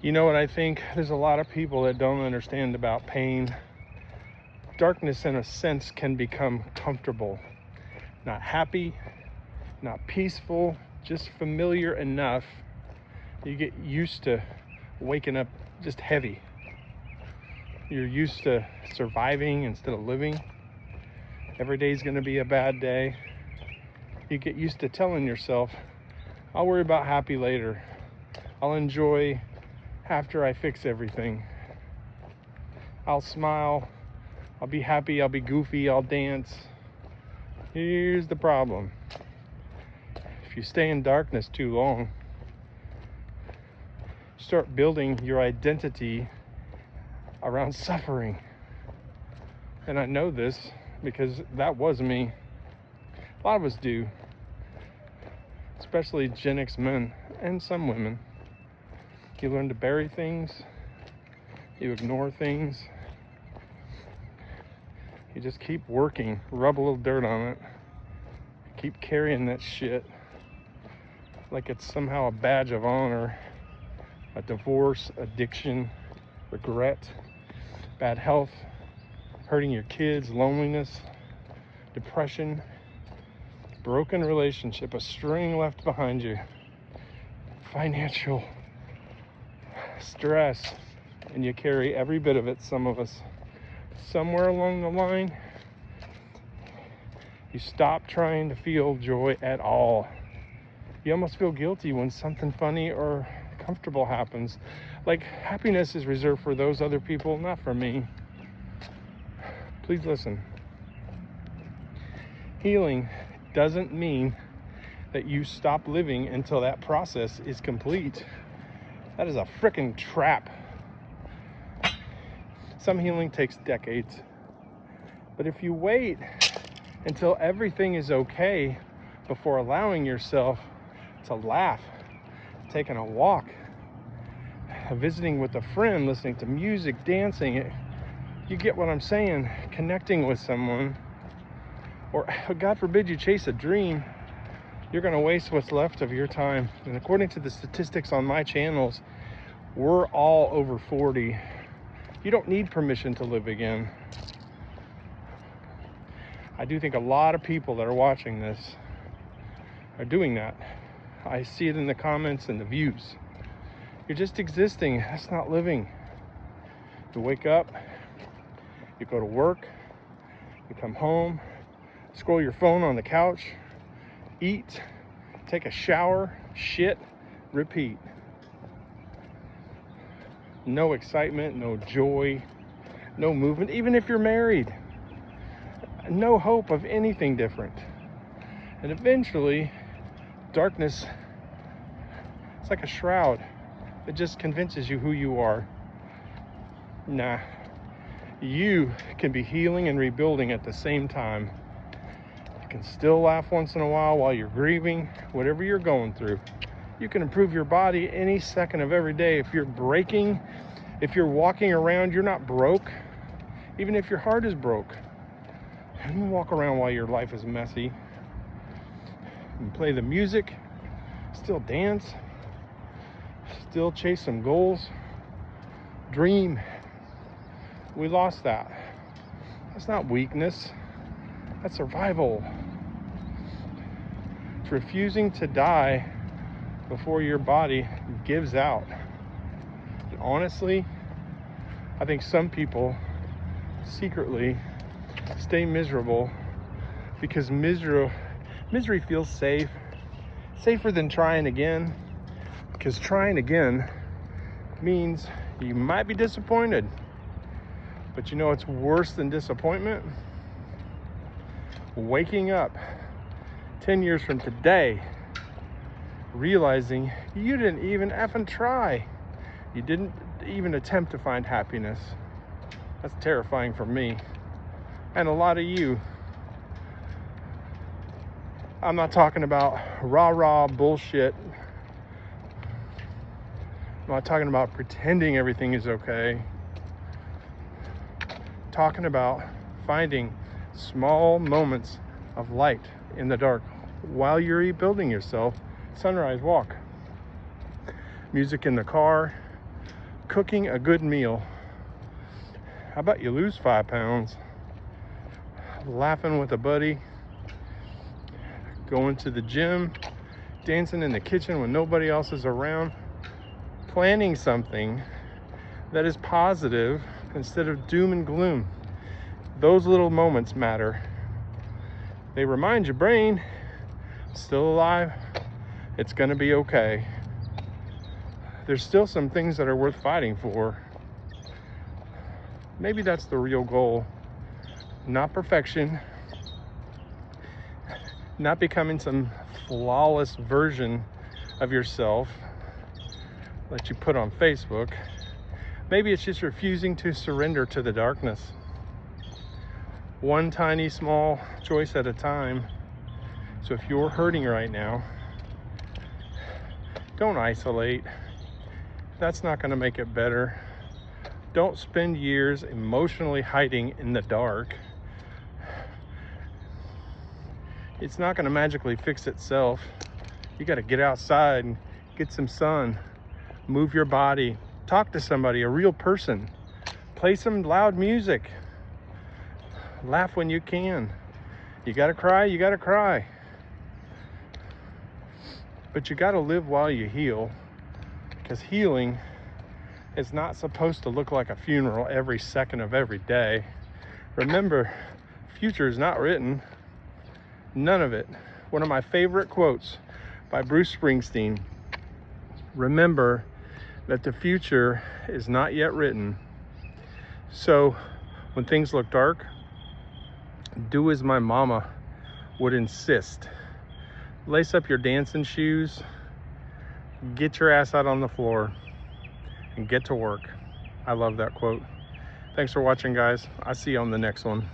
You know what I think? There's a lot of people that don't understand about pain. Darkness, in a sense, can become comfortable. Not happy, not peaceful, just familiar enough. You get used to waking up just heavy. You're used to surviving instead of living. Every day's gonna be a bad day. You get used to telling yourself, I'll worry about happy later. I'll enjoy after I fix everything. I'll smile. I'll be happy. I'll be goofy. I'll dance. Here's the problem. If you stay in darkness too long, you start building your identity around suffering. And I know this because that was me. A lot of us do, especially Gen X men and some women. You learn to bury things, you ignore things, you just keep working, rub a little dirt on it, keep carrying that shit like it's somehow a badge of honor. A divorce, addiction, regret, bad health, hurting your kids, loneliness, depression, broken relationship, a string left behind you, financial stress, and you carry every bit of it. Some of us, somewhere along the line, you stop trying to feel joy at all. You almost feel guilty when something funny or comfortable happens. Like happiness is reserved for those other people, not for me. Please listen. Healing doesn't mean that you stop living until that process is complete. That is a freaking trap. Some healing takes decades. But if you wait until everything is okay before allowing yourself to laugh, taking a walk, visiting with a friend, listening to music, dancing, you get what I'm saying, connecting with someone, or God forbid you chase a dream, you're going to waste what's left of your time. And according to the statistics on my channels, we're all over 40. You don't need permission to live again. I do think a lot of people that are watching this are doing that. I see it in the comments and the views. You're just existing. That's not living. You wake up, you go to work, you come home, scroll your phone on the couch, eat, take a shower, shit, repeat. No excitement, no joy, no movement, even if you're married. No hope of anything different. And eventually, darkness, it's like a shroud. It just convinces you who you are. Nah. You can be healing and rebuilding at the same time. You can still laugh once in a while you're grieving, whatever you're going through. You can improve your body any second of every day. If you're breaking, if you're walking around, you're not broke. Even if your heart is broke. You can walk around while your life is messy. You can play the music, still dance, still chase some goals, dream. We lost that. That's not weakness. That's survival. It's refusing to die before your body gives out. And honestly, I think some people secretly stay miserable because misery feels safe, safer than trying again, because trying again means you might be disappointed. But you know what's worse than disappointment? Waking up 10 years from today, realizing you didn't even effing try. You didn't even attempt to find happiness. That's terrifying for me. And a lot of you. I'm not talking about rah-rah bullshit. I'm not talking about pretending everything is okay. Talking about finding small moments of light in the dark while you're rebuilding yourself. Sunrise walk. Music in the car, cooking a good meal? How about you lose 5 pounds? Laughing with a buddy, going to the gym, dancing in the kitchen when nobody else is around, planning something that is positive instead of doom and gloom. Those little moments matter. They remind your brain, still alive, it's gonna be okay. There's still some things that are worth fighting for. Maybe that's the real goal. Not perfection, not becoming some flawless version of yourself that you put on Facebook. Maybe it's just refusing to surrender to the darkness. One tiny small choice at a time. So if you're hurting right now, don't isolate. That's not going to make it better. Don't spend years emotionally hiding in the dark. It's not going to magically fix itself. You got to get outside and get some sun, move your body, talk to somebody, a real person, play some loud music, laugh when you can. You got to cry, you got to cry. But you got to live while you heal, because healing is not supposed to look like a funeral every second of every day. Remember, future is not written. None of it. One of my favorite quotes by Bruce Springsteen. Remember that the future is not yet written. So when things look dark, do as my mama would insist. Lace up your dancing shoes, get your ass out on the floor, and get to work. I love that quote. Thanks for watching, guys. I'll see you on the next one.